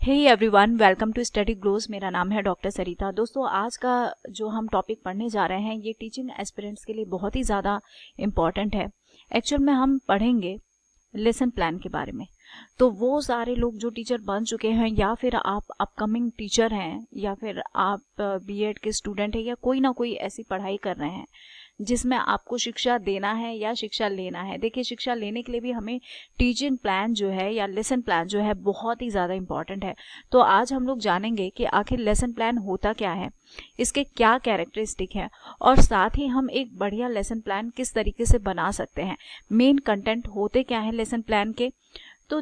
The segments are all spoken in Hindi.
Hey everyone, welcome to study gloss. मेरा नाम है डॉक्टर सरिता। दोस्तों, आज का जो हम टॉपिक पढ़ने जा रहे हैं ये टीचिंग एस्पिरेंट्स के लिए बहुत ही ज़्यादा इम्पॉर्टेंट है। एक्चुअल में हम पढ़ेंगे लेसन प्लान के बारे में। तो वो सारे लोग जो टीचर बन चुके हैं या फिर आप अपकमिंग टीचर हैं या फिर आप बीएड के स्टूडेंट हैं या कोई ना कोई ऐसी पढ़ाई कर रहे हैं जिसमें आपको शिक्षा देना है या शिक्षा लेना है। देखिए, शिक्षा लेने के लिए भी हमें टीचिंग प्लान जो है या लेसन प्लान जो है बहुत ही ज़्यादा इम्पॉर्टेंट है। तो आज हम लोग जानेंगे कि आखिर लेसन प्लान होता क्या है, इसके क्या कैरेक्टरिस्टिक है और साथ ही हम एक बढ़िया लेसन प्लान किस तरीके से बना सकते हैं, मेन कंटेंट होते क्या है लेसन प्लान के। तो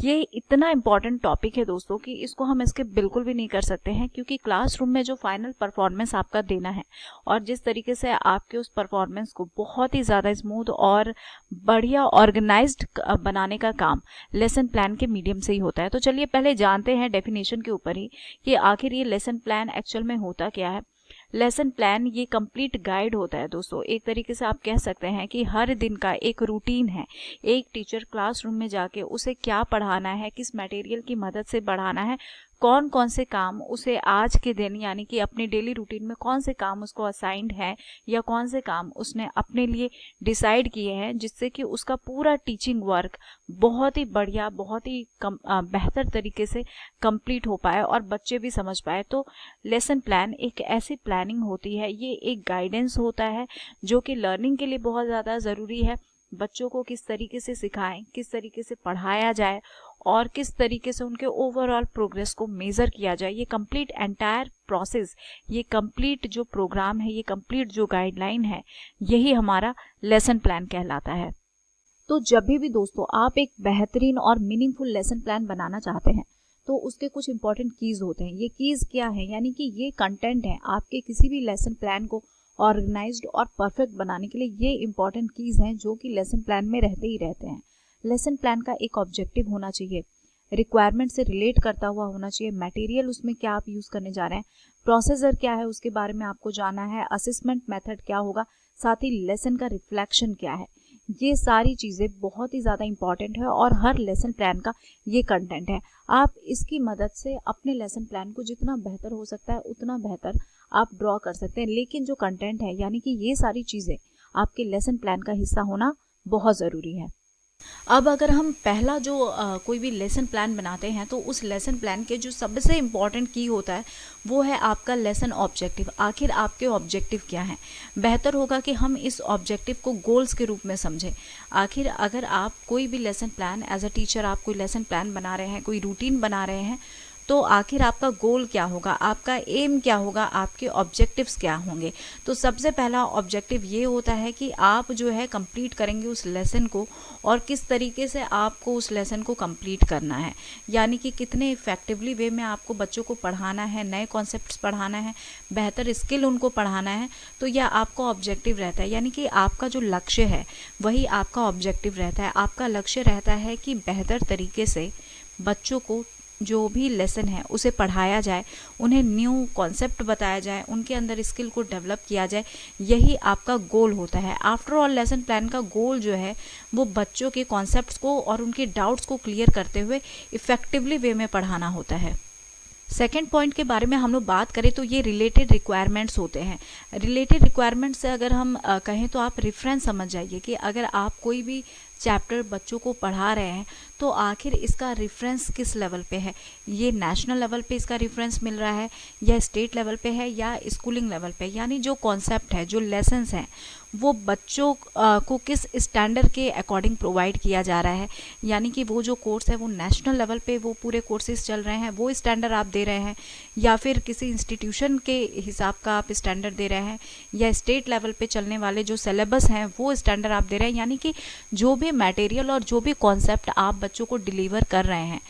ये इतना इम्पॉर्टेंट टॉपिक है दोस्तों कि इसको हम इसके बिल्कुल भी नहीं कर सकते हैं, क्योंकि क्लासरूम में जो फाइनल परफॉर्मेंस आपका देना है और जिस तरीके से आपके उस परफॉर्मेंस को बहुत ही ज़्यादा स्मूथ और बढ़िया ऑर्गेनाइज्ड बनाने का काम लेसन प्लान के मीडियम से ही होता है। तो चलिए पहले जानते हैं डेफिनेशन के ऊपर ही कि आखिर ये लेसन प्लान एक्चुअल में होता क्या है। लेसन प्लान ये कंप्लीट गाइड होता है दोस्तों। एक तरीके से आप कह सकते हैं कि हर दिन का एक रूटीन है। एक टीचर क्लासरूम में जाके उसे क्या पढ़ाना है, किस मटेरियल की मदद से पढ़ाना है, कौन कौन से काम उसे आज के दिन यानी कि अपने डेली रूटीन में कौन से काम उसको असाइंड है या कौन से काम उसने अपने लिए डिसाइड किए हैं, जिससे कि उसका पूरा टीचिंग वर्क बहुत ही बढ़िया, बहुत ही बेहतर तरीके से कंप्लीट हो पाए और बच्चे भी समझ पाए। तो लेसन प्लान एक ऐसी प्लानिंग होती है, ये एक गाइडेंस होता है जो कि लर्निंग के लिए बहुत ज़्यादा ज़रूरी है। बच्चों को किस तरीके से सिखाएं, किस तरीके से पढ़ाया जाए और किस तरीके से उनके ओवरऑल प्रोग्रेस को मेज़र किया जाए, ये कंप्लीट एंटायर प्रोसेस, ये कंप्लीट जो प्रोग्राम है, ये कंप्लीट जो गाइडलाइन है, यही हमारा लेसन प्लान कहलाता है। तो जब भी दोस्तों आप एक बेहतरीन और मीनिंगफुल लेसन प्लान बनाना चाहते हैं तो उसके कुछ इंपॉर्टेंट कीज़ होते हैं। ये कीज़ क्या है, यानी कि ये कंटेंट है आपके किसी भी लेसन प्लान को ऑर्गेनाइज्ड और परफेक्ट बनाने के लिए। ये इंपॉर्टेंट कीज़ हैं जो कि लेसन प्लान में रहते ही रहते हैं। लेसन प्लान का एक ऑब्जेक्टिव होना चाहिए, रिक्वायरमेंट से रिलेट करता हुआ होना चाहिए, मटेरियल उसमें क्या आप यूज़ करने जा रहे हैं, प्रोसीजर क्या है उसके बारे में आपको जानना है, असेसमेंट मेथड क्या होगा, साथ ही लेसन का रिफ्लेक्शन क्या है। ये सारी चीज़ें बहुत ही ज़्यादा इंपॉर्टेंट है और हर लेसन प्लान का ये कंटेंट है। आप इसकी मदद से अपने लेसन प्लान को जितना बेहतर हो सकता है उतना बेहतर आप ड्रॉ कर सकते हैं। लेकिन जो कंटेंट है यानी कि ये सारी चीज़ें आपके लेसन प्लान का हिस्सा होना बहुत ज़रूरी है। अब अगर हम पहला जो कोई भी लेसन प्लान बनाते हैं तो उस लेसन प्लान के जो सबसे इम्पॉर्टेंट की होता है वो है आपका लेसन ऑब्जेक्टिव। आखिर आपके ऑब्जेक्टिव क्या हैं? बेहतर होगा कि हम इस ऑब्जेक्टिव को गोल्स के रूप में समझें। आखिर अगर आप कोई भी lesson plan as a teacher आप कोई लेसन प्लान बना रहे हैं, कोई रूटीन बना रहे हैं, तो आखिर आपका गोल क्या होगा, आपका एम क्या होगा, आपके ऑब्जेक्टिव्स क्या होंगे। तो सबसे पहला ऑब्जेक्टिव ये होता है कि आप जो है कंप्लीट करेंगे उस लेसन को और किस तरीके से आपको उस लेसन को कंप्लीट करना है, यानी कि कितने इफेक्टिवली वे में आपको बच्चों को पढ़ाना है, नए कॉन्सेप्ट्स पढ़ाना है, बेहतर स्किल उनको पढ़ाना है। तो यह आपका ऑब्जेक्टिव रहता है, यानी कि आपका जो लक्ष्य है वही आपका ऑब्जेक्टिव रहता है। आपका लक्ष्य रहता है कि बेहतर तरीके से बच्चों को जो भी लेसन है उसे पढ़ाया जाए, उन्हें न्यू कॉन्सेप्ट बताया जाए, उनके अंदर स्किल को डेवलप किया जाए, यही आपका गोल होता है। आफ्टर ऑल लेसन प्लान का गोल जो है वो बच्चों के कॉन्सेप्ट्स को और उनके डाउट्स को क्लियर करते हुए इफ़ेक्टिवली वे में पढ़ाना होता है। सेकेंड पॉइंट के बारे में हम लोग बात करें तो ये रिलेटेड रिक्वायरमेंट्स होते हैं। रिलेटेड रिक्वायरमेंट्स से अगर हम कहें तो आप रेफरेंस समझ जाइए कि अगर आप कोई भी चैप्टर बच्चों को पढ़ा रहे हैं तो आखिर इसका रेफरेंस किस लेवल पे है, ये नेशनल लेवल पे इसका रेफरेंस मिल रहा है या स्टेट लेवल पे है या स्कूलिंग लेवल पे, यानी जो कॉन्सेप्ट है, जो लेसन्स हैं वो बच्चों को किस स्टैंडर्ड के अकॉर्डिंग प्रोवाइड किया जा रहा है, यानी कि वो जो कोर्स है वो नेशनल लेवल पे वो पूरे कोर्सेज चल रहे हैं, वो स्टैंडर्ड आप दे रहे हैं, या फिर किसी इंस्टीट्यूशन के हिसाब का आप स्टैंडर्ड दे रहे हैं, या स्टेट लेवल पे चलने वाले जो सिलेबस हैं वो स्टैंडर्ड आप दे रहे हैं। यानी कि जो भी मटेरियल और जो भी कॉन्सेप्ट आप बच्चों को डिलीवर कर रहे हैं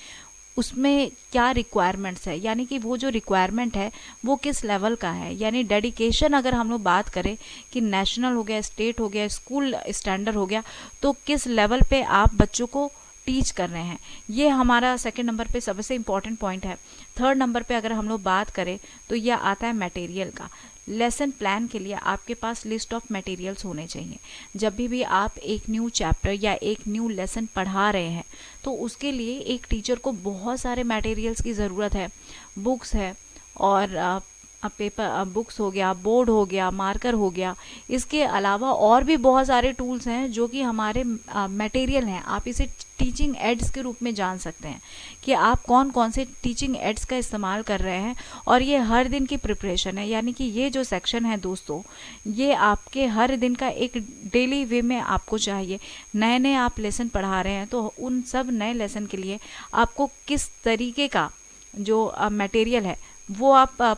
उसमें क्या रिक्वायरमेंट्स है, यानी कि वो जो रिक्वायरमेंट है वो किस लेवल का है। यानी डेडिकेशन अगर हम लोग बात करें कि नेशनल हो गया, स्टेट हो गया, स्कूल स्टैंडर्ड हो गया, तो किस लेवल पे आप बच्चों को टीच कर रहे हैं। ये हमारा सेकंड नंबर पे सबसे इम्पॉर्टेंट पॉइंट है। थर्ड नंबर पे अगर हम लोग बात करें तो यह आता है मटेरियल का। लेसन प्लान के लिए आपके पास लिस्ट ऑफ मटेरियल्स होने चाहिए। जब भी आप एक न्यू चैप्टर या एक न्यू लेसन पढ़ा रहे हैं तो उसके लिए एक टीचर को बहुत सारे मटेरियल्स की ज़रूरत है। बुक्स है और पेपर बुक्स हो गया, बोर्ड हो गया, मार्कर हो गया। इसके अलावा और भी बहुत सारे टूल्स हैं जो कि हमारे मटेरियल हैं। आप इसे टीचिंग एड्स के रूप में जान सकते हैं कि आप कौन कौन से टीचिंग एड्स का इस्तेमाल कर रहे हैं। और ये हर दिन की प्रिपरेशन है, यानी कि ये जो सेक्शन है दोस्तों, ये आपके हर दिन का एक डेली वे में आपको चाहिए। नए नए आप लेसन पढ़ा रहे हैं तो उन सब नए लेसन के लिए आपको किस तरीके का जो मटेरियल है वो आप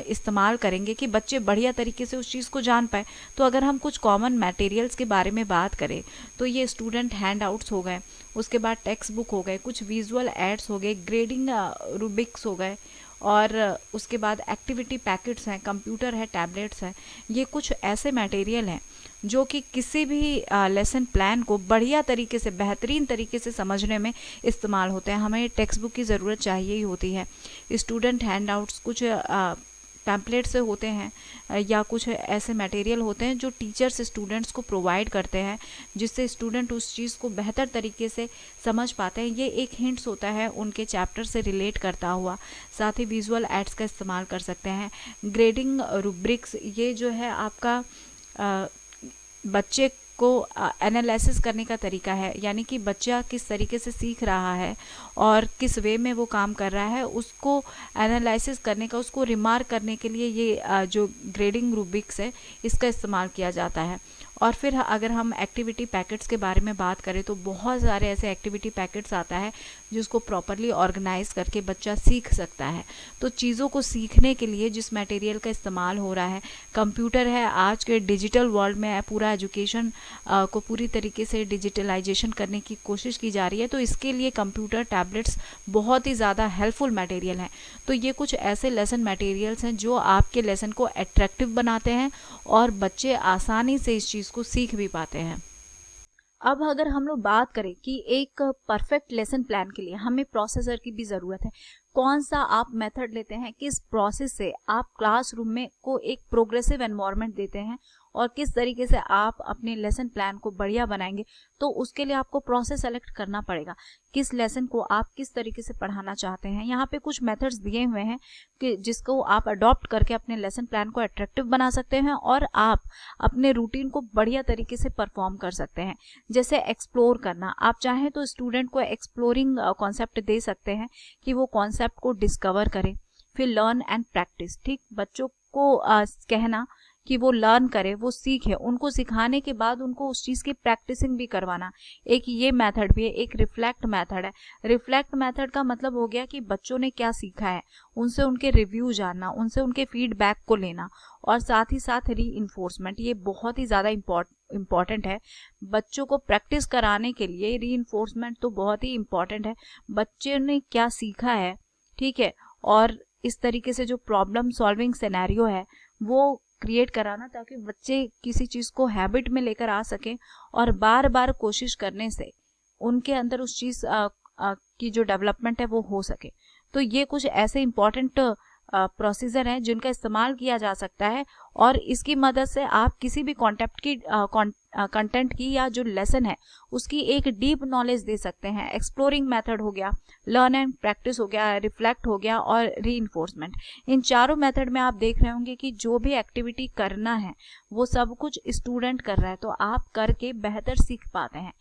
इस्तेमाल करेंगे कि बच्चे बढ़िया तरीके से उस चीज़ को जान पाए। तो अगर हम कुछ कॉमन मटेरियल्स के बारे में बात करें तो ये स्टूडेंट हैंड आउट्स हो गए, उसके बाद टेक्स्ट बुक हो गए, कुछ विजुअल एड्स हो गए, ग्रेडिंग रूबिक्स हो गए, और उसके बाद एक्टिविटी पैकेट्स हैं, कंप्यूटर है, टैबलेट्स हैं। ये कुछ ऐसे मटेरियल हैं जो कि किसी भी लेसन प्लान को बढ़िया तरीके से, बेहतरीन तरीके से समझने में इस्तेमाल होते हैं। हमें टेक्स्ट बुक की ज़रूरत चाहिए ही होती है। स्टूडेंट हैंड आउट्स कुछ पैम्पलेट से होते हैं या कुछ ऐसे मटेरियल होते हैं जो टीचर्स स्टूडेंट्स को प्रोवाइड करते हैं, जिससे स्टूडेंट उस चीज़ को बेहतर तरीके से समझ पाते हैं। ये एक हिंट्स होता है उनके चैप्टर से रिलेट करता हुआ। साथ ही विजुअल एड्स का इस्तेमाल कर सकते हैं। ग्रेडिंग रूब्रिक्स, ये जो है आपका बच्चे को एनालिसिस करने का तरीका है, यानी कि बच्चा किस तरीके से सीख रहा है और किस वे में वो काम कर रहा है, उसको एनालिसिस करने का, उसको रिमार्क करने के लिए ये जो ग्रेडिंग रूब्रिक्स है इसका इस्तेमाल किया जाता है। और फिर अगर हम एक्टिविटी पैकेट्स के बारे में बात करें तो बहुत सारे ऐसे एक्टिविटी पैकेट्स आता है जिसको प्रॉपरली ऑर्गेनाइज करके बच्चा सीख सकता है। तो चीज़ों को सीखने के लिए जिस मटेरियल का इस्तेमाल हो रहा है, कंप्यूटर है, आज के डिजिटल वर्ल्ड में पूरा एजुकेशन को पूरी तरीके से डिजिटलाइजेशन करने की कोशिश की जा रही है। तो इसके लिए कंप्यूटर, टैबलेट्स बहुत ही ज़्यादा हेल्पफुल मटेरियल हैं। तो ये कुछ ऐसे लेसन मटेरियल्स हैं जो आपके लेसन को अट्रैक्टिव बनाते हैं और बच्चे आसानी से इस चीज़ को सीख भी पाते हैं। अब अगर हम लोग बात करें कि एक परफेक्ट लेसन प्लान के लिए हमें प्रोसेसर की भी ज़रूरत है। कौन सा आप मेथड लेते हैं, किस प्रोसेस से आप क्लासरूम में को एक प्रोग्रेसिव एनवायरनमेंट देते हैं और किस तरीके से आप अपने लेसन प्लान को बढ़िया बनाएंगे, तो उसके लिए आपको प्रोसेस सेलेक्ट करना पड़ेगा। किस लेसन को आप किस तरीके से पढ़ाना चाहते हैं। यहाँ पे कुछ मेथड्स दिए हुए हैं कि जिसको आप अडॉप्ट करके अपने लेसन प्लान को अट्रैक्टिव बना सकते हैं और आप अपने रूटीन को बढ़िया तरीके से परफॉर्म कर सकते हैं। जैसे एक्सप्लोर करना, आप चाहें तो स्टूडेंट को एक्सप्लोरिंग कॉन्सेप्ट दे सकते हैं कि वो कॉन्सेप्ट को डिस्कवर करें। फिर लर्न एंड प्रैक्टिस, ठीक, बच्चों को कहना कि वो लर्न करे, वो सीखे, उनको सिखाने के बाद उनको उस चीज़ की प्रैक्टिसिंग भी करवाना। एक ये मेथड भी है। एक रिफ्लेक्ट मेथड है। रिफ्लेक्ट मेथड का मतलब हो गया कि बच्चों ने क्या सीखा है, उनसे उनके रिव्यू जानना, उनसे उनके फीडबैक को लेना, और साथ ही साथ री इन्फोर्समेंट। ये बहुत ही ज़्यादा इम्पॉर्टेंट है। बच्चों को प्रैक्टिस कराने के लिए री इन्फोर्समेंट तो बहुत ही इम्पॉर्टेंट है। बच्चे ने क्या सीखा है, ठीक है, और इस तरीके से जो प्रॉब्लम सॉल्विंग सिनेरियो है वो क्रिएट कराना, ताकि बच्चे किसी चीज़ को हैबिट में लेकर आ सकें और बार बार कोशिश करने से उनके अंदर उस चीज़ की जो डेवलपमेंट है वो हो सके। तो ये कुछ ऐसे इम्पॉर्टेंट प्रोसीजर हैं जिनका इस्तेमाल किया जा सकता है और इसकी मदद से आप किसी भी कंटेंट की या जो लेसन है उसकी एक डीप नॉलेज दे सकते हैं। एक्सप्लोरिंग मेथड हो गया, लर्न एंड प्रैक्टिस हो गया, रिफ्लेक्ट हो गया और रीइंफोर्समेंट। इन चारों मेथड में आप देख रहे होंगे कि जो भी एक्टिविटी करना है वो सब कुछ स्टूडेंट कर रहा है, तो आप करके बेहतर सीख पाते हैं।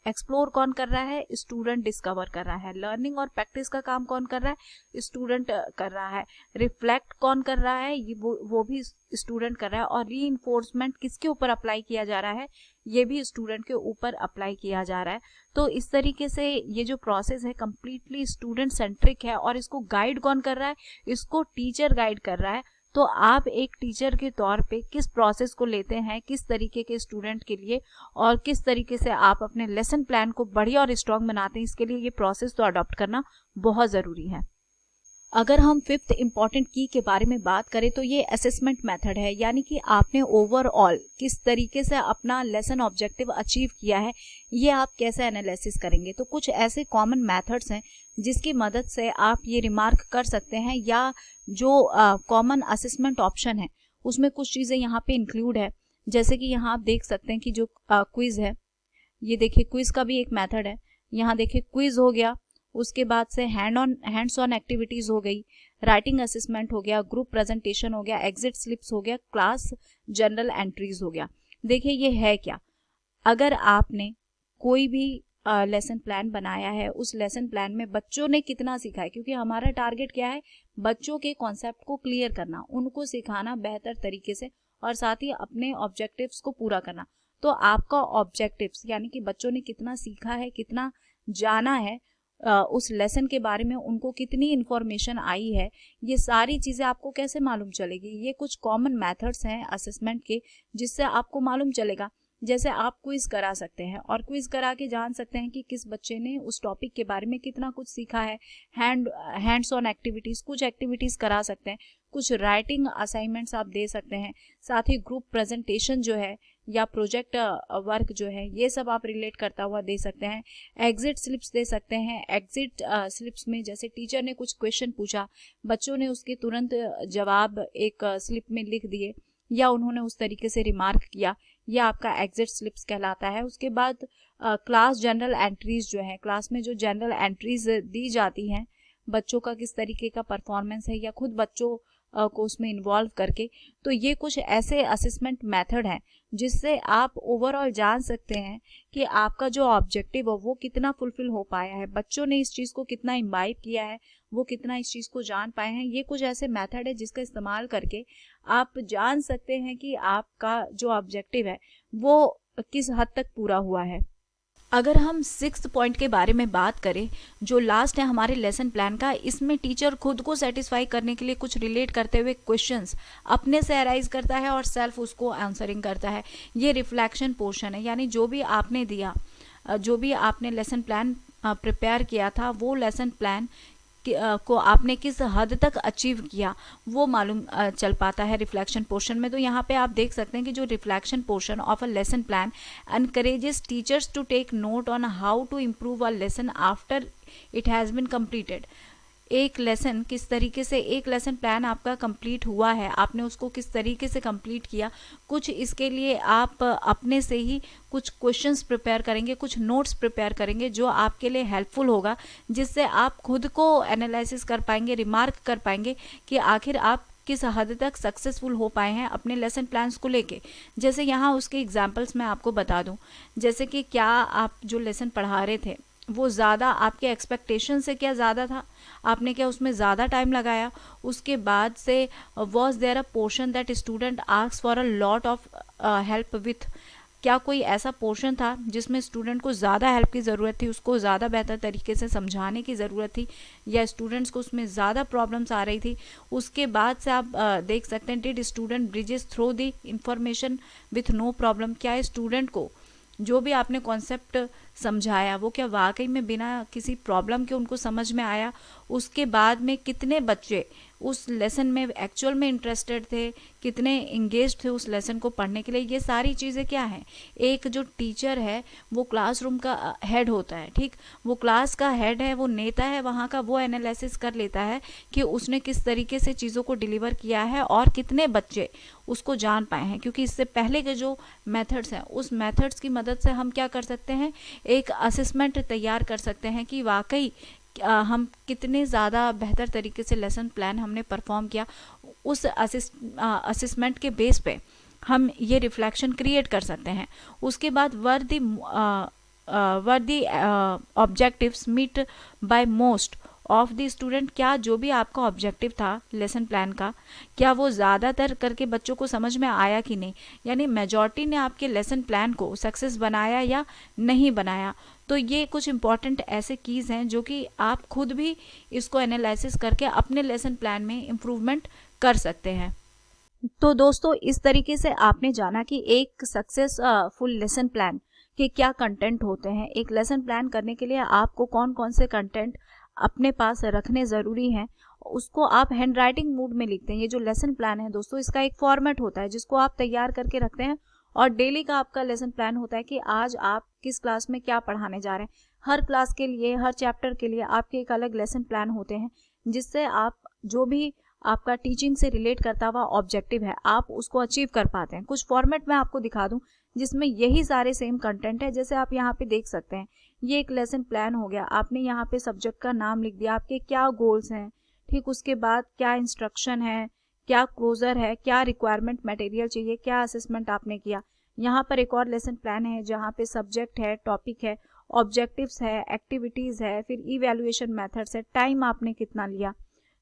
एक्सप्लोर कौन कर रहा है, स्टूडेंट डिस्कवर कर रहा है। लर्निंग और प्रैक्टिस का काम कौन कर रहा है, स्टूडेंट कर रहा है। रिफ्लेक्ट कौन कर रहा है, वो भी स्टूडेंट कर रहा है। और रीइंफोर्समेंट किसके ऊपर अप्लाई किया जा रहा है, ये भी स्टूडेंट के ऊपर अप्लाई किया जा रहा है। तो इस तरीके से ये जो प्रोसेस है कंप्लीटली स्टूडेंट सेंट्रिक है और इसको गाइड कौन कर रहा है, इसको टीचर गाइड कर रहा है। तो आप एक टीचर के तौर पे किस प्रोसेस को लेते हैं, किस तरीके के स्टूडेंट के लिए, और किस तरीके से आप अपने लेसन प्लान को बढ़िया और स्ट्रॉन्ग बनाते हैं, इसके लिए ये प्रोसेस तो अडॉप्ट करना बहुत ज़रूरी है। अगर हम फिफ्थ इम्पॉर्टेंट की के बारे में बात करें तो ये असेसमेंट मेथड है, यानी कि आपने ओवरऑल किस तरीके से अपना लेसन ऑब्जेक्टिव अचीव किया है, ये आप कैसे एनालिसिस करेंगे। तो कुछ ऐसे कॉमन मेथड्स हैं जिसकी मदद से आप ये रिमार्क कर सकते हैं, या जो कॉमन असेसमेंट ऑप्शन है उसमें कुछ चीज़ें यहाँ पे इंक्लूड है। जैसे कि यहाँ आप देख सकते हैं कि जो क्विज है, ये देखिए क्विज का भी एक मेथड है। यहाँ देखिए क्विज हो गया, उसके बाद से हैंड्स ऑन एक्टिविटीज हो गई, राइटिंग असेसमेंट हो गया, ग्रुप प्रेजेंटेशन हो गया, एग्जिट स्लिप्स हो गया, क्लास जनरल एंट्रीज हो गया। देखिए ये है क्या, अगर आपने कोई भी लेसन प्लान बनाया है, उस लेसन प्लान में बच्चों ने कितना सीखा है, क्योंकि हमारा टारगेट क्या है, बच्चों के कॉन्सेप्ट को क्लियर करना, उनको सिखाना बेहतर तरीके से, और साथ ही अपने ऑब्जेक्टिव्स को पूरा करना। तो आपका ऑब्जेक्टिव्स यानी कि बच्चों ने कितना सीखा है, कितना जाना है, उस लेसन के बारे में उनको कितनी इन्फॉर्मेशन आई है, ये सारी चीज़ें आपको कैसे मालूम चलेगी। ये कुछ कॉमन मेथड्स हैं असेसमेंट के जिससे आपको मालूम चलेगा। जैसे आप क्विज करा सकते हैं और क्विज करा के जान सकते हैं कि किस बच्चे ने उस टॉपिक के बारे में कितना कुछ सीखा है। हैंड्स ऑन एक्टिविटीज़, कुछ एक्टिविटीज़ करा सकते हैं, कुछ राइटिंग असाइनमेंट्स आप दे सकते हैं, साथ ही ग्रुप प्रेजेंटेशन जो है या प्रोजेक्ट वर्क जो है ये सब आप रिलेट करता हुआ दे सकते हैं। एग्जिट स्लिप्स दे सकते हैं। एग्जिट स्लिप्स में जैसे टीचर ने कुछ क्वेश्चन पूछा, बच्चों ने उसके तुरंत जवाब एक स्लिप में लिख दिए या उन्होंने उस तरीके से रिमार्क किया, यह आपका एग्जिट स्लिप्स कहलाता है। उसके बाद क्लास जनरल एंट्रीज जो है, क्लास में जो जनरल एंट्रीज दी जाती हैं, बच्चों का किस तरीके का परफॉर्मेंस है या खुद बच्चों को उसमें इन्वॉल्व करके, तो ये कुछ ऐसे असेसमेंट मेथड हैं जिससे आप ओवरऑल जान सकते हैं कि आपका जो ऑब्जेक्टिव है वो कितना फुलफिल हो पाया है, बच्चों ने इस चीज़ को कितना इम्बाइब किया है, वो कितना इस चीज़ को जान पाए हैं। ये कुछ ऐसे मेथड है जिसका इस्तेमाल करके आप जान सकते हैं कि आपका जो ऑब्जेक्टिव है वो किस हद तक पूरा हुआ है। अगर हम सिक्स्थ पॉइंट के बारे में बात करें, जो लास्ट है हमारे लेसन प्लान का, इसमें टीचर खुद को सेटिस्फाई करने के लिए कुछ रिलेट करते हुए क्वेश्चंस अपने से अराइज करता है और सेल्फ उसको आंसरिंग करता है। ये रिफ्लेक्शन पोर्शन है, यानी जो भी आपने दिया, जो भी आपने लेसन प्लान प्रिपेयर किया था, वो लेसन प्लान को आपने किस हद तक अचीव किया वो मालूम चल पाता है रिफ्लेक्शन पोर्शन में। तो यहाँ पे आप देख सकते हैं कि जो reflection portion of a lesson plan encourages teachers to take note on how to improve a lesson after it has been completed. एक लेसन किस तरीके से, एक लेसन प्लान आपका कंप्लीट हुआ है, आपने उसको किस तरीके से कंप्लीट किया, कुछ इसके लिए आप अपने से ही कुछ क्वेश्चंस प्रिपेयर करेंगे, कुछ नोट्स प्रिपेयर करेंगे जो आपके लिए हेल्पफुल होगा, जिससे आप खुद को एनालिसिस कर पाएंगे, रिमार्क कर पाएंगे कि आखिर आप किस हद तक सक्सेसफुल हो पाए हैं अपने लेसन प्लान्स को लेके। जैसे यहाँ उसके एग्जांपल्स मैं आपको बता दूँ, जैसे कि क्या आप जो लेसन पढ़ा रहे थे वो ज़्यादा आपके एक्सपेक्टेशन से क्या ज़्यादा था, आपने क्या उसमें ज़्यादा टाइम लगाया, उसके बाद से was there a portion that student asks for a lot of help with, क्या कोई ऐसा पोर्शन था जिसमें स्टूडेंट को ज़्यादा हेल्प की ज़रूरत थी, उसको ज़्यादा बेहतर तरीके से समझाने की ज़रूरत थी, या स्टूडेंट्स को उसमें ज़्यादा प्रॉब्लम्स आ रही थी। उसके बाद से आप देख सकते हैं did student bridges through the information with no problem, क्या स्टूडेंट को जो भी आपने कॉन्सेप्ट समझाया वो क्या वाकई में बिना किसी प्रॉब्लम के उनको समझ में आया। उसके बाद में कितने बच्चे उस लेसन में एक्चुअल में इंटरेस्टेड थे, कितने इंगेज थे उस लेसन को पढ़ने के लिए। ये सारी चीज़ें क्या हैं, एक जो टीचर है वो क्लासरूम का हेड होता है, ठीक, वो क्लास का हेड है, वो नेता है वहाँ का, वो एनालिसिस कर लेता है कि उसने किस तरीके से चीज़ों को डिलीवर किया है और कितने बच्चे उसको जान पाए हैं। क्योंकि इससे पहले के जो मेथड्स हैं उस मेथड्स की मदद से हम क्या कर सकते हैं, एक असेसमेंट तैयार कर सकते हैं कि वाकई हम कितने ज़्यादा बेहतर तरीके से लेसन प्लान हमने परफॉर्म किया। उस असेसमेंट के बेस पे हम ये रिफ्लेक्शन क्रिएट कर सकते हैं। उसके बाद were the objectives meet by most of the student, क्या जो भी आपका ऑब्जेक्टिव था लेसन प्लान का, क्या वो ज़्यादातर करके बच्चों को समझ में आया कि नहीं, यानी मेजॉरिटी ने आपके लेसन प्लान को सक्सेस बनाया या नहीं बनाया। तो ये कुछ इंपॉर्टेंट ऐसे कीज़ हैं जो कि आप खुद भी इसको एनालिसिस करके अपने लेसन प्लान में इम्प्रूवमेंट कर सकते हैं। तो दोस्तों इस तरीके से आपने जाना कि एक सक्सेसफुल लेसन प्लान के क्या कंटेंट होते हैं। एक लेसन प्लान करने के लिए आपको कौन कौन से कंटेंट अपने पास रखने ज़रूरी हैं उसको आप हैंड राइटिंग मूड में लिखते हैं। ये जो लेसन प्लान है दोस्तों, इसका एक फॉर्मेट होता है जिसको आप तैयार करके रखते हैं, और डेली का आपका लेसन प्लान होता है कि आज आप किस क्लास में क्या पढ़ाने जा रहे हैं। हर क्लास के लिए, हर चैप्टर के लिए आपके एक अलग लेसन प्लान होते हैं, जिससे आप जो भी आपका टीचिंग से रिलेट करता हुआ ऑब्जेक्टिव है, आप उसको अचीव कर पाते हैं। कुछ फॉर्मेट में आपको दिखा दूं जिसमें यही सारे सेम कंटेंट है। जैसे आप यहाँ पे देख सकते हैं, ये एक लेसन प्लान हो गया। आपने यहाँ पे सब्जेक्ट का नाम लिख दिया, आपके क्या गोल्स हैं, ठीक, उसके बाद क्या इंस्ट्रक्शन है, क्या क्लोजर है, क्या रिक्वायरमेंट मटेरियल चाहिए, क्या असेसमेंट आपने किया। यहाँ पर एक और लेसन प्लान है जहाँ पे सब्जेक्ट है, टॉपिक है, ऑब्जेक्टिव्स है, एक्टिविटीज़ है, फिर इवैल्यूएशन मेथड्स है, टाइम आपने कितना लिया।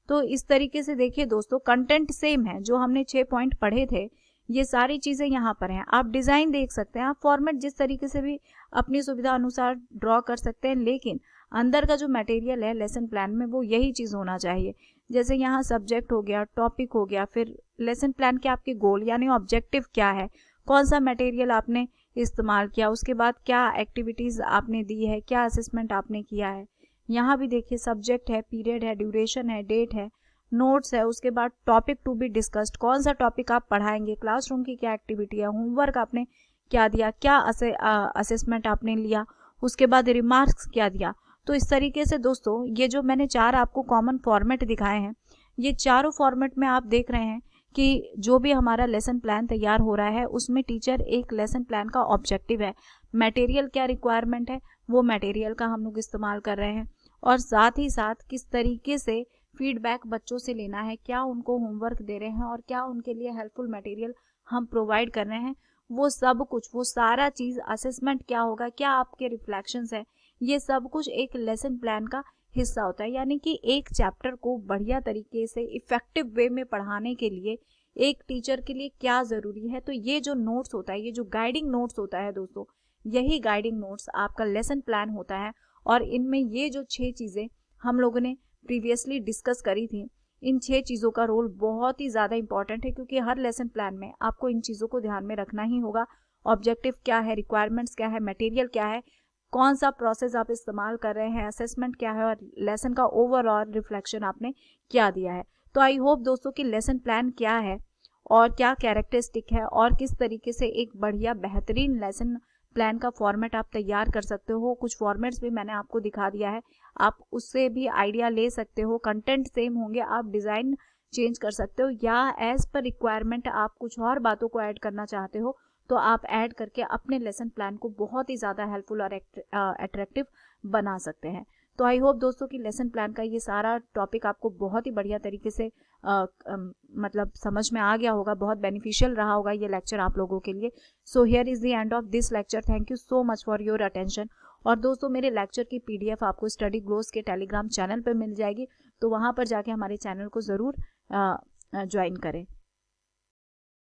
तो इस तरीके से देखिए दोस्तों, कंटेंट सेम है, जो हमने 6 पॉइंट पढ़े थे ये सारी चीज़ें यहाँ पर हैं। आप डिज़ाइन देख सकते हैं, आप फॉर्मेट जिस तरीके से भी अपनी सुविधा अनुसार ड्रॉ कर सकते हैं, लेकिन अंदर का जो मटेरियल है लेसन प्लान में वो यही चीज़ होना चाहिए। जैसे यहाँ सब्जेक्ट हो गया, टॉपिक हो गया, फिर लेसन प्लान के आपके गोल यानी ऑब्जेक्टिव क्या है, कौन सा मटेरियल आपने इस्तेमाल किया, उसके बाद क्या एक्टिविटीज़ आपने दी है, क्या असेसमेंट आपने किया है। यहाँ भी देखिए सब्जेक्ट है, पीरियड है, ड्यूरेशन है, डेट है, नोट्स है, उसके बाद टॉपिक टू बी डिस्कस्ड, कौन सा टॉपिक आप पढ़ाएंगे, क्लासरूम की क्या एक्टिविटी है, होमवर्क आपने क्या दिया, क्या असेसमेंट आपने लिया, उसके बाद रिमार्क्स क्या दिया। तो इस तरीके से दोस्तों ये जो मैंने 4 आपको कॉमन फॉर्मेट दिखाए हैं, ये चारों फॉर्मेट में आप देख रहे हैं कि जो भी हमारा लेसन प्लान तैयार हो रहा है उसमें टीचर एक लेसन प्लान का ऑब्जेक्टिव है, मटेरियल क्या रिक्वायरमेंट है वो मटेरियल का हम लोग इस्तेमाल कर रहे हैं, और साथ ही साथ किस तरीके से फीडबैक बच्चों से लेना है, क्या उनको होमवर्क दे रहे हैं और क्या उनके लिए हेल्पफुल मटेरियल हम प्रोवाइड कर रहे हैं, वो सब कुछ, वो सारा चीज़, असेसमेंट क्या होगा, क्या आपके रिफ्लेक्शंस है, ये सब कुछ एक लेसन प्लान का हिस्सा होता है। यानी कि एक चैप्टर को बढ़िया तरीके से इफेक्टिव वे में पढ़ाने के लिए एक टीचर के लिए क्या ज़रूरी है, तो ये जो नोट्स होता है, ये जो गाइडिंग नोट्स होता है दोस्तों, यही गाइडिंग नोट्स आपका लेसन प्लान होता है। और इनमें ये जो 6 चीज़ें हम लोगों ने प्रीवियसली डिस्कस करी थी, इन 6 चीज़ों का रोल बहुत ही ज़्यादा इंपॉर्टेंट है, क्योंकि हर लेसन प्लान में आपको इन चीज़ों को ध्यान में रखना ही होगा। ऑब्जेक्टिव क्या है, रिक्वायरमेंट्स क्या है, मटेरियल क्या है, कौन सा प्रोसेस आप इस्तेमाल कर रहे हैं, असेसमेंट क्या है, और लेसन का ओवरऑल रिफ्लेक्शन आपने क्या दिया है। तो आई होप दोस्तों कि लेसन प्लान क्या है और क्या कैरेक्टरिस्टिक है और किस तरीके से एक बढ़िया बेहतरीन लेसन प्लान का फॉर्मेट आप तैयार कर सकते हो। कुछ फॉर्मेट्स भी मैंने आपको दिखा दिया है, आप उससे भी आइडिया ले सकते हो। कंटेंट सेम होंगे, आप डिज़ाइन चेंज कर सकते हो, या एज पर रिक्वायरमेंट आप कुछ और बातों को ऐड करना चाहते हो तो आप ऐड करके अपने लेसन प्लान को बहुत ही ज़्यादा हेल्पफुल और अट्रैक्टिव बना सकते हैं। तो आई होप दोस्तों कि लेसन प्लान का ये सारा टॉपिक आपको बहुत ही बढ़िया तरीके से मतलब समझ में आ गया होगा, बहुत बेनिफिशियल रहा होगा ये लेक्चर आप लोगों के लिए। So here is the end of this lecture. Thank you so much for your attention. और दोस्तों मेरे लेक्चर की PDF आपको स्टडी ग्लोस के टेलीग्राम चैनल पर मिल जाएगी, तो वहाँ पर जाके हमारे चैनल को ज़रूर ज्वाइन करें।